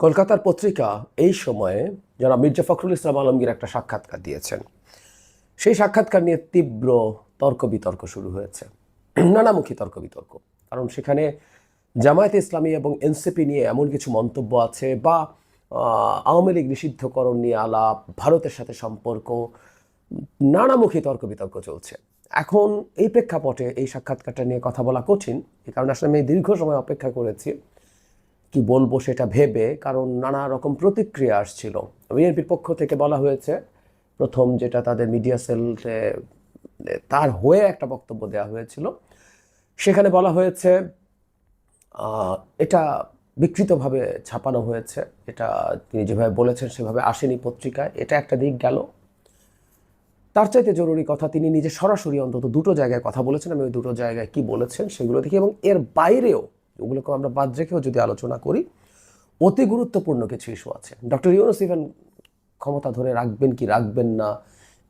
কলকাতার পত্রিকা এই সময়ে যারা মির্জা ফখরুল ইসলাম আলমগীর একটা সাক্ষাৎকার দিয়েছেন, সেই সাক্ষাৎকার নিয়ে তীব্র তর্ক বিতর্ক শুরু হয়েছে, নানামুখী তর্ক বিতর্ক। কারণ সেখানে জামায়াতে ইসলামী এবং এনসিপি নিয়ে এমন কিছু মন্তব্য আছে, বা আওয়ামী লীগ নিষিদ্ধকরণ নিয়ে আলাপ, ভারতের সাথে সম্পর্ক, নানামুখী তর্ক বিতর্ক চলছে। এখন এই প্রেক্ষাপটে এই সাক্ষাৎকারটা নিয়ে কথা বলা কঠিন, এই কারণে আসলে আমি দীর্ঘ সময় অপেক্ষা করেছি কি বলবো সেটা ভেবে, কারণ নানা রকম প্রতিক্রিয়া আসছিল। বিএনপির পক্ষ থেকে বলা হয়েছে, প্রথম যেটা তাদের মিডিয়া সেলে তার হয়ে একটা বক্তব্য দেওয়া হয়েছিল, সেখানে বলা হয়েছে এটা বিকৃতভাবে ছাপানো হয়েছে, এটা তিনি যেভাবে বলেছেন সেভাবে আসেনি পত্রিকায়। এটা একটা দিক গেল। তার চাইতে জরুরি কথা, তিনি নিজে সরাসরি অন্তত দুটো জায়গায় কথা বলেছেন। আমি ওই দুটো জায়গায় কি বলেছেন সেগুলো দেখি, এবং এর বাইরেও ওগুলোকে আমরা বাদ রেখেও যদি আলোচনা করি, অতি গুরুত্বপূর্ণ কিছু ইস্যু আছে। ডক্টর ইউনূস ইভেন ক্ষমতা ধরে রাখবেন কি রাখবেন না,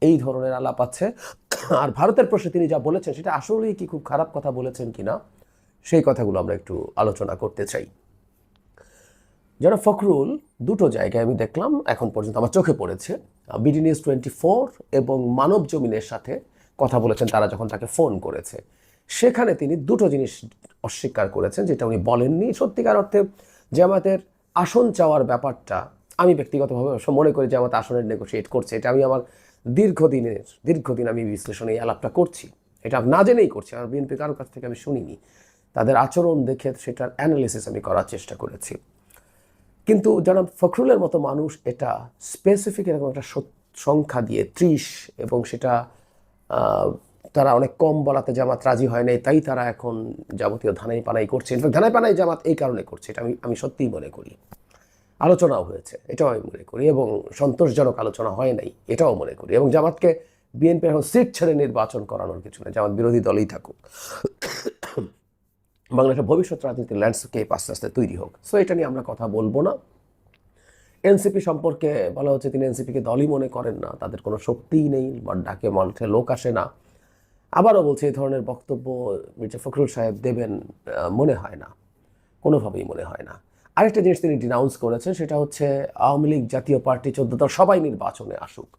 এই ধরনের আলাপ আছে। আর ভারতের প্রশ্নে তিনি যা বলেছেন সেটা আসলেই কি খুব খারাপ কথা বলেছেন কিনা, সেই কথাগুলো আমরা একটু আলোচনা করতে চাই। যারা ফখরুল দুটো জায়গায় আমি দেখলাম এখন পর্যন্ত আমার চোখে পড়েছে, বিডি নিউজ 24 এবং মানব জমিনের সাথে কথা বলেছেন তারা যখন তাকে ফোন করেছে, সেখানে তিনি দুটো জিনিস অস্বীকার করেছেন যেটা উনি বলেননি। সত্যিকার অর্থে জামায়াতের আসন চাওয়ার ব্যাপারটা আমি ব্যক্তিগতভাবে মনে করি জামায়াত আসনের নেগোশিয়েট করছে। এটা আমি আমার দীর্ঘদিন আমি বিশ্লেষণে এই আলাপটা করছি, এটা না জেনেই করছি। আর বিএনপি কারোর কাছ থেকে আমি শুনিনি, তাদের আচরণ দেখে সেটার অ্যানালিসিস আমি করার চেষ্টা করেছি। কিন্তু জনাব ফখরুলের মতো মানুষ এটা স্পেসিফিক এরকম একটা সংখ্যা দিয়ে 30, এবং সেটা তারা অনেক কম বলাতে জামাত রাজি হয় নাই, তাই তারা এখন যাবতীয় ধানাই পানাই করছে। ইনফ্যাক্ট ধানাই পানাই জামাত এই কারণে করছে, এটা আমি সত্যিই মনে করি। আলোচনাও হয়েছে, এটাও আমি মনে করি, এবং সন্তোষজনক আলোচনা হয় নাই, এটাও মনে করি। এবং জামাতকে বিএনপি এখন সিট ছেড়ে নির্বাচন করানোর কিছু নেই, জামাত বিরোধী দলই থাকুক, বাংলাদেশের ভবিষ্যৎ রাজনীতির ল্যান্ডস্কেপ আস্তে আস্তে তৈরি হোক। সো এটা নিয়ে আমরা কথা বলবো না। এনসিপি সম্পর্কে বলা হচ্ছে তিনি এনসিপিকে দলই মনে করেন না, তাদের কোনো শক্তিই নেই, বা ডাকে মানুষের লোক আসে না। আবারও বলছে এই ধরনের বক্তব্য মির্জা ফখরুল সাহেব দেবেন মনে হয় না, কোনোভাবেই মনে হয় না। আরেকটা জিনিস তিনি ডিনাউন্স করেছেন, সেটা হচ্ছে আওয়ামী লীগ, জাতীয় পার্টি, 14 দল সবাই নির্বাচনে আসুক।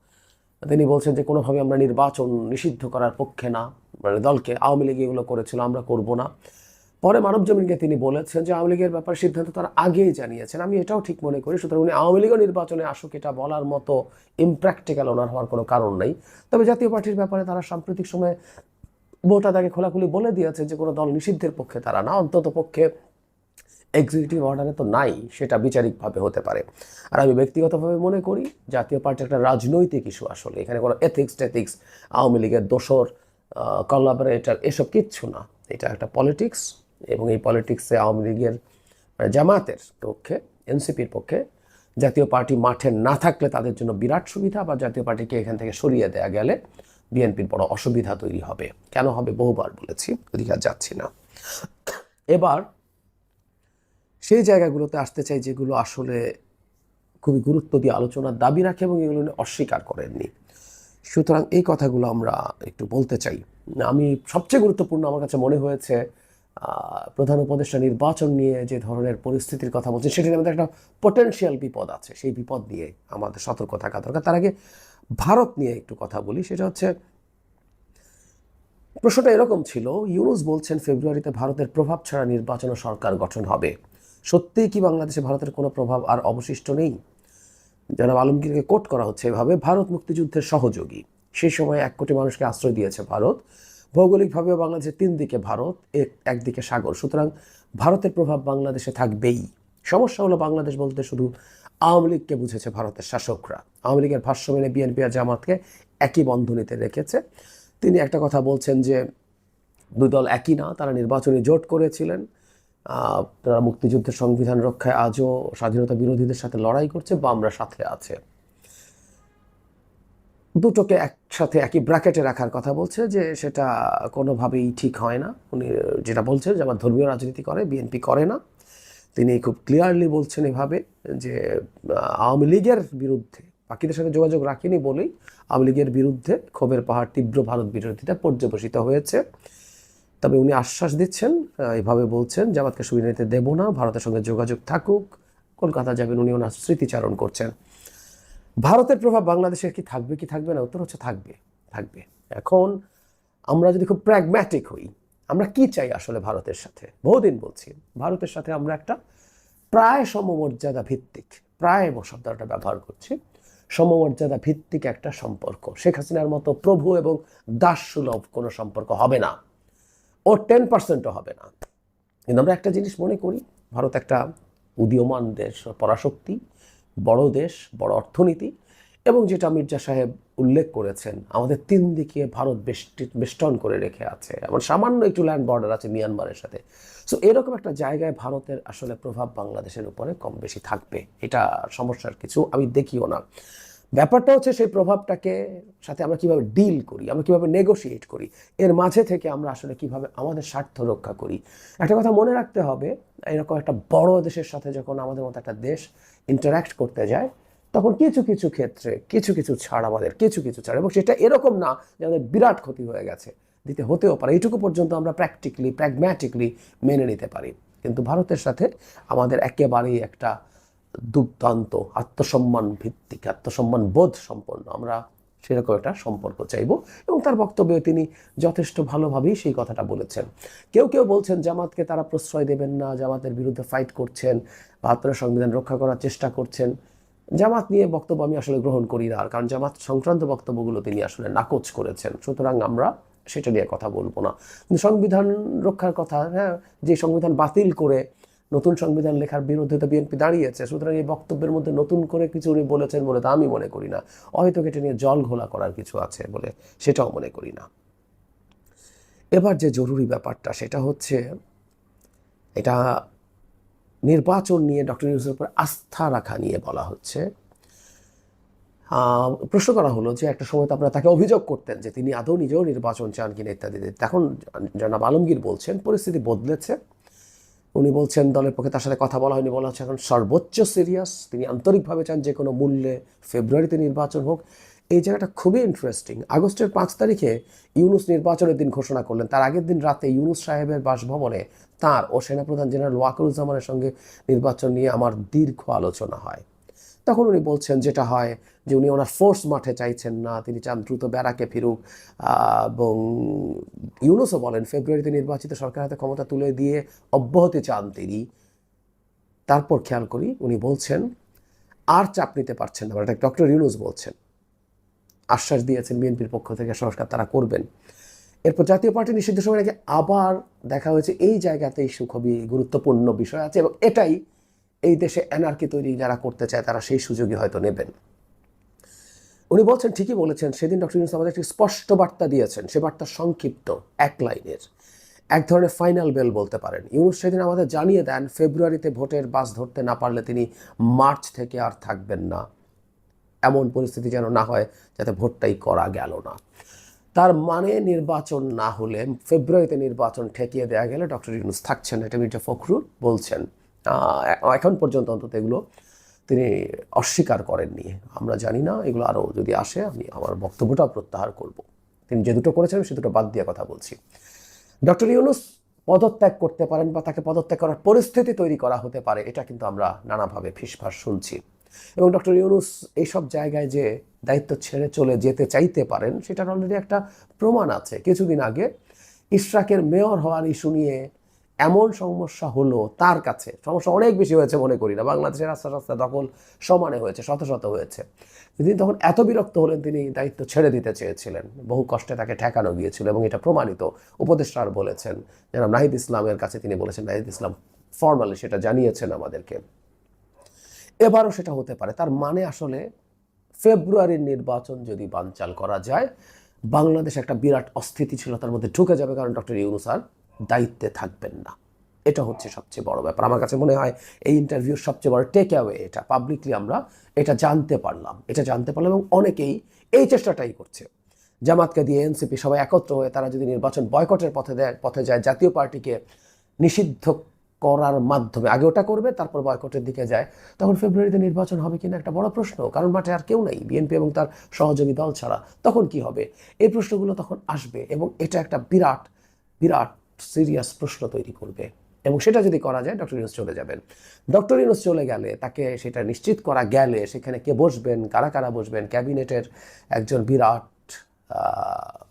তিনি বলছেন যে কোনোভাবে আমরা নির্বাচন নিষিদ্ধ করার পক্ষে না, মানে দলকে, আওয়ামী লীগ এগুলো করেছিল আমরা করব না। পরে মানব জমিনকে তিনি বলেছেন যে আওয়ামী লীগের ব্যাপারে সিদ্ধান্ত তারা আগেই জানিয়েছেন। আমি এটাও ঠিক মনে করি, সুতরাং উনি আওয়ামী লীগও নির্বাচনে আসুক এটা বলার মতো ইমপ্র্যাকটিক্যাল ওনার হওয়ার কোনো কারণ নেই। তবে জাতীয় পার্টির ব্যাপারে তারা সাম্প্রতিক সময়ে ভোটাদাকে খোলাখুলি বলে দিয়েছে যে কোনো দল নিষিদ্ধের পক্ষে তারা না, অন্তত পক্ষে এক্সিকিউটিভ অর্ডারে তো নাই, সেটা বিচারিকভাবে হতে পারে। আর আমি ব্যক্তিগতভাবে মনে করি জাতীয় পার্টি একটা রাজনৈতিক ইস্যু, আসলে এখানে কোনো এথিক্স আওয়ামী লীগের দোসর, কোলাবোরেটর এসব কিচ্ছু না, এটা একটা পলিটিক্স। এবং এই পলিটিক্সে আওয়ামী লীগের, মানে জামায়াতের পক্ষে, এনসিপির পক্ষে জাতীয় পার্টি মাঠে না থাকলে তাদের জন্য বিরাট সুবিধা, বা জাতীয় পার্টিকে এখান থেকে সরিয়ে দেওয়া গেলে বিএনপির বড় অসুবিধা তৈরি হবে। কেন হবে বহুবার বলেছি, ওদিকে আর যাচ্ছি না। এবার সেই জায়গাগুলোতে আসতে চাই যেগুলো আসলে খুবই গুরুত্ব দিয়ে আলোচনার দাবি রাখে এবং এগুলো অস্বীকার করেননি। সুতরাং এই কথাগুলো আমরা একটু বলতে চাই। আমি সবচেয়ে গুরুত্বপূর্ণ আমার কাছে মনে হয়েছে প্রধান উপদেষ্টা নির্বাচন নিয়ে যে ধরনের পরিস্থিতির কথা বলছে, সেটির মধ্যে একটা পটেনশিয়াল বিপদ আছে, সেই বিপদ নিয়ে আমাদের সতর্ক থাকা দরকার। তার আগে ভারত নিয়ে একটু কথা বলি। সেটা হচ্ছে, প্রশ্নটা এরকম ছিল, ইউনূস বলছেন ফেব্রুয়ারিতে ভারতের প্রভাব ছাড়া নির্বাচন ও সরকার গঠন হবে। সত্যিই কি বাংলাদেশে ভারতের কোনো প্রভাব আর অবশিষ্ট নেই? জনাব আলমগীরকে কোট করা হচ্ছে এভাবে, ভারত মুক্তিযুদ্ধের সহযোগী, সেই সময় 1 কোটি মানুষকে আশ্রয় দিয়েছে ভারত। ভৌগোলিকভাবে বাংলাদেশের 3 দিকে ভারত, একদিকে সাগর, সুতরাং ভারতের প্রভাব বাংলাদেশে থাকবেই। সমস্যা হলো বাংলাদেশ বলতে শুধু আওয়ামী লীগকে বুঝেছে ভারতের শাসকরা। আওয়ামী লীগের ভাষ্য মেনে বিএনপি আর জামাতকে একই বন্ধনীতে রেখেছে। তিনি একটা কথা বলছেন যে দুই দল একই না, তারা নির্বাচনী জোট করেছিলেন, তারা মুক্তিযুদ্ধের সংবিধান রক্ষায় আজও স্বাধীনতা বিরোধীদের সাথে লড়াই করছে, বা আমরা সাথে আছে। দুটোকে একসাথে একই ব্র্যাকেটে রাখার কথা বলছে, যে সেটা কোনোভাবেই ঠিক হয় না। উনি যেটা বলছেন যে আমার ধর্মীয় রাজনীতি করে, বিএনপি করে না। তিনি খুব ক্লিয়ারলি বলছেন এভাবে যে আওয়ামী লীগের বিরুদ্ধে, বাকিদের সাথে যোগাযোগ রাখেনি বলেই আওয়ামী লীগের বিরুদ্ধে ক্ষোভের পাহাড়, তীব্র ভারত বিরোধিতা পর্যবসিত হয়েছে। তবে উনি আশ্বাস দিচ্ছেন, এভাবে বলছেন জামাতকে সুবিধা নিতে দেব না, ভারতের সঙ্গে যোগাযোগ থাকুক, কলকাতা যাবেন, উনি ওনার স্মৃতিচারণ করছেন। ভারতের প্রভাব বাংলাদেশের কি থাকবে না? উত্তর হচ্ছে থাকবে। এখন আমরা যদি খুব প্র্যাগম্যাটিক হই, আমরা কি চাই আসলে ভারতের সাথে? বহুদিন বলছি ভারতের সাথে আমরা একটা প্রায় সমমর্যাদা ভিত্তিক, প্রায় শব্দটা ব্যবহার করছি, সমমর্যাদা ভিত্তিক একটা সম্পর্ক। শেখ হাসিনার মতো প্রভু এবং দাসসুলভ কোনো সম্পর্ক হবে না, ও 10%ও হবে না। কিন্তু আমরা একটা জিনিস মনে করি, ভারত একটা উদীয়মান দেশ, পরাশক্তি, বড় দেশ, বড় অর্থনীতি, এবং যেটা মির্জা সাহেব উল্লেখ করেছেন, আমাদের 3 দিকে ভারত বেষ্টন করে রেখে আছে, এমন সামান্য একটু ল্যান্ড বর্ডার আছে মিয়ানমারের সাথে। সো এরকম একটা জায়গায় ভারতের আসলে প্রভাব বাংলাদেশের উপরে কম বেশি থাকবে, এটা সমস্যার কিছু আমি দেখিও না। ব্যাপারটা হচ্ছে সেই প্রভাবটাকে সাথে আমরা কিভাবে ডিল করি, আমরা কিভাবে নেগোশিয়েট করি, এর মাঝে থেকে আমরা আসলে কিভাবে আমাদের স্বার্থ রক্ষা করি। একটা কথা মনে রাখতে হবে, এরকম একটা বড় দেশের সাথে যখন আমাদের মতো একটা দেশ ইন্টারাক্ট করতে যায়, তখন কিছু ক্ষেত্রে কিছু ছাড়, আমাদের কিছু ছাড়, এবং সেটা এরকম না যে আমাদের বিরাট ক্ষতি হয়ে গেছে, দিতে হতেও পারে, এইটুকু পর্যন্ত আমরা প্র্যাগম্যাটিকলি মেনে নিতে পারি। কিন্তু ভারতের সাথে আমাদের একেবারেই একটা দুর্দান্ত আত্মসম্মান ভিত্তিক, আত্মসম্মান বোধ সম্পন্ন আমরা সেরকম একটা সম্পর্ক চাইব। এবং তার বক্তব্যে তিনি যথেষ্ট ভালোভাবেই সেই কথাটা বলেছেন। কেউ বলছেন জামাতকে তারা প্রশ্রয় দেবেন না, জামাতের বিরুদ্ধে ফাইট করছেন, ৭২ সংবিধান রক্ষা করার চেষ্টা করছেন। জামাত নিয়ে বক্তব্য আমি আসলে গ্রহণ করি না, কারণ জামাত সংক্রান্ত বক্তব্যগুলো তিনি আসলে নাকচ করেছেন, সুতরাং আমরা সেটা নিয়ে কথা বলবো না। কিন্তু সংবিধান রক্ষার কথা, হ্যাঁ, যে সংবিধান বাতিল করে নতুন সংবিধান লেখার বিরুদ্ধে তো বিএনপি দাঁড়িয়েছে, সুতরাং এই বক্তব্যের মধ্যে নতুন করে কিছু উনি বলেছেন বলে তা আমি মনে করি না। হয়তো এটা নিয়ে জল ঘোলা করার কিছু আছে বলে সেটাও মনে করি না। এবার যে জরুরি ব্যাপারটা সেটা হচ্ছে, এটা নির্বাচন নিয়ে ডক্টর ইউনূসের উপর আস্থা রাখা নিয়ে বলা হচ্ছে। প্রশ্ন করা হলো যে একটা সময় তো আপনারা তাকে অভিযোগ করতেন যে তিনি আদৌ নিজেও নির্বাচন চান কিনা ইত্যাদি। এখন জনাব আলমগীর বলছেন পরিস্থিতি বদলেছে। উনি বলছেন দলের পক্ষে তার সাথে কথা বলা হয়নি, বলা হচ্ছে এখন সর্বোচ্চ সিরিয়াস, তিনি আন্তরিকভাবে চান যে কোনো মূল্যে ফেব্রুয়ারিতে নির্বাচন হোক। এই জায়গাটা খুবই ইন্টারেস্টিং। আগস্টের 5 তারিখে ইউনূস নির্বাচনের দিন ঘোষণা করলেন, তার আগের দিন রাতে ইউনূস সাহেবের বাসভবনে তার ও সেনাপ্রধান জেনারেল ওয়াকারুজ্জামানের সঙ্গে নির্বাচন নিয়ে আমার দীর্ঘ আলোচনা হয়। তখন উনি বলছেন যেটা হয় যে উনি ওনার ফোর্স মাঠে চাইছেন না, তিনি চান দ্রুত ব্যারাকে ফিরুক, এবং ইউনূসও বলেন ফেব্রুয়ারিতে নির্বাচিত সরকার হাতে ক্ষমতা তুলে দিয়ে অব্যাহতি চান তিনি। তারপর খেয়াল করি উনি বলছেন আর চাপ নিতে পারছেন না, এটা ডক্টর ইউনূস বলছেন, আশ্বাস দিয়েছেন বিএনপির পক্ষ থেকে সংস্কার তারা করবেন। এরপর জাতীয় পার্টি নিষিদ্ধ সময় নাকি আবার দেখা হয়েছে এই জায়গাতেই খুবই গুরুত্বপূর্ণ বিষয় আছে, এবং এটাই এই দেশে এনআরকি তৈরি যারা করতে চায় তারা সেই সুযোগই হয়তো নেবেন। উনি বলছেন, ঠিকই বলেছেন, সেদিন ডক্টর ইউনূস আমাদের একটি স্পষ্ট বার্তা দিয়েছেন, সে বার্তা সংক্ষিপ্ত, 1 লাইনের, এক ধরনের ফাইনাল বেল বলতে পারেন। ইউনূস সেদিন আমাদের জানিয়ে দেন ফেব্রুয়ারিতে ভোটের বাস ধরতে না পারলে তিনি মার্চ থেকে আর থাকবেন না, এমন পরিস্থিতি যেন না হয় যাতে ভোটটাই করা গেল না। তার মানে নির্বাচন না হলে, ফেব্রুয়ারিতে নির্বাচন ঠেকিয়ে দেওয়া গেলে ডক্টর ইউনূস থাকছেন, এটা মির্জা ফখরুল বলছেন। এখন পর্যন্ত অন্তত এগুলো তিনি অস্বীকার করেননি। আমরা জানি না এগুলো আরও যদি আসে আমি আমার বক্তব্যটাও প্রত্যাহার করব। তিনি যে দুটো করেছেন সে দুটো বাদ দিয়ে কথা বলছি। ডক্টর ইউনূস পদত্যাগ করতে পারেন বা তাকে পদত্যাগ করার পরিস্থিতি তৈরি করা হতে পারে, এটা কিন্তু আমরা নানাভাবে ফিসফাস শুনছি। এবং ডক্টর ইউনূস এইসব জায়গায় যে দায়িত্ব ছেড়ে চলে যেতে চাইতে পারেন সেটার অলরেডি একটা প্রমাণ আছে। কিছুদিন আগে ইশরাকের মেয়র হওয়ার ইস্যু নিয়ে এমন সমস্যা হলো, তার কাছে সমস্যা অনেক বেশি হয়েছে মনে করি না, বাংলাদেশের রাস্তা দখল সমানে হয়েছে, শত হয়েছে। তিনি তখন এত বিরক্ত হলেন তিনি দায়িত্ব ছেড়ে দিতে চেয়েছিলেন, বহু কষ্টে তাকে ঠেকানো গিয়েছিল, এবং এটা প্রমাণিত। উপদেষ্টার বলেছেন, যেন নাহিদ ইসলামের কাছে তিনি বলেছেন, নাহিদ ইসলাম ফর্মালি সেটা জানিয়েছেন আমাদেরকে। এবারও সেটা হতে পারে। তার মানে আসলে ফেব্রুয়ারির নির্বাচন যদি বানচাল করা যায়, বাংলাদেশ একটা বিরাট অস্থিতিশীলতার মধ্যে ঢুকে যাবে, কারণ ডক্টর ইউনূস আর দায়িত্বে থাকবেন না। এটা হচ্ছে সবচেয়ে বড় ব্যাপার। আমার কাছে মনে হয় এই ইন্টারভিউর সবচেয়ে বড় টেক অ্যাওয়ে এটা। পাবলিকলি আমরা এটা জানতে পারলাম, এবং অনেকেই এই চেষ্টাটাই করছে। জামাতকে দিয়ে এনসিপি সবাই একত্র হয়ে তারা যদি নির্বাচন বয়কটের পথে যায়, জাতীয় পার্টিকে নিষিদ্ধ করার মাধ্যমে, আগে ওটা করবে তারপর বয়কটের দিকে যায়, তখন ফেব্রুয়ারিতে নির্বাচন হবে কিনা একটা বড় প্রশ্ন, কারণ মাঠে আর কেউ নেই বিএনপি এবং তার সহযোগী দল ছাড়া। তখন কি হবে? এই প্রশ্নগুলো তখন আসবে, এবং এটা একটা বিরাট সিরিয়াস প্রশ্ন তৈরি করবে। এবং সেটা যদি করা যায় ডক্টর ইউনূস চলে যাবেন। ডক্টর ইউনূস চলে গেলে তাকে সেটা নিশ্চিত করা গেলে সেখানে কে বসবেন, কারা কারা বসবেন, ক্যাবিনেটের একজন বিরাট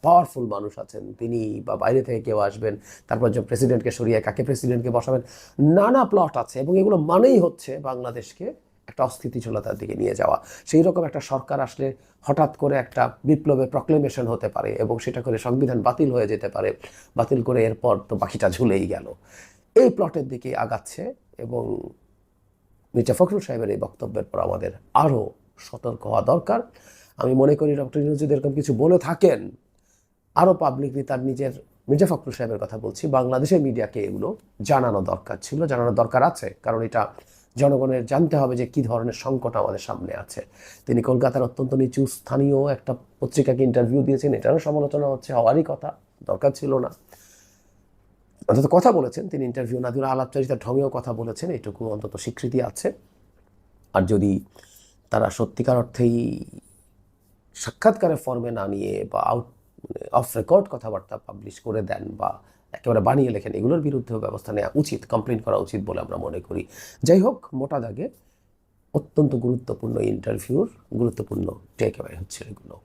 পাওয়ারফুল মানুষ আছেন তিনি, বা বাইরে থেকে কেউ আসবেন, তারপর যে প্রেসিডেন্টকে সরিয়ে কাকে প্রেসিডেন্টকে বসাবেন, নানা প্লট আছে। এবং এগুলো মানেই হচ্ছে বাংলাদেশকে একটা অস্থিতিশীলতার দিকে নিয়ে যাওয়া। সেই রকম একটা সরকার আসলে হঠাৎ করে একটা বিপ্লবের প্রক্লেমেশন হতে পারে এবং সেটা করে সংবিধান বাতিল হয়ে যেতে পারে, বাতিল করে এরপর তো বাকিটা ঝুলেই গেল। এই প্লটের দিকে আগাচ্ছে এবং মির্জা ফখরুল সাহেবের এই বক্তব্যের পর আমাদের আরও সতর্ক হওয়া দরকার। আমি মনে করি ডক্টর ইউনূস যদি এরকম কিছু বলে থাকেন, আরও পাবলিকলি তার নিজের, মির্জা ফখরুল সাহেবের কথা বলছি, বাংলাদেশের মিডিয়াকে এগুলো জানানো দরকার ছিল, জানানোর দরকার আছে। কারণ এটা জনগণের জানতে হবে যে কী ধরনের সংকট আমাদের সামনে আছে। তিনি কলকাতার অত্যন্ত নিচু স্থানীয় একটা পত্রিকাকে ইন্টারভিউ দিয়েছেন, এটারও সমালোচনা হচ্ছে, হওয়ারই কথা, দরকার ছিল না। অন্তত কথা বলেছেন তিনি, ইন্টারভিউ না দিয়ে আলাপচারিতার ঢঙেও কথা বলেছেন, এইটুকু অন্তত স্বীকৃতি আছে। আর যদি তারা সত্যিকার অর্থেই সাক্ষাৎকারের ফর্মে না নিয়ে বা অফ রেকর্ড কথাবার্তা পাবলিশ করে দেন বা একেবারে বানিয়ে লেখেন, এগুলোর বিরুদ্ধেও ব্যবস্থা নেওয়া উচিত, কমপ্লেন করা উচিত বলে আমরা মনে করি। যাই হোক, মোটা দাগে অত্যন্ত গুরুত্বপূর্ণ ইন্টারভিউর গুরুত্বপূর্ণ টেক অ্যাওয়ে হচ্ছে এগুলো।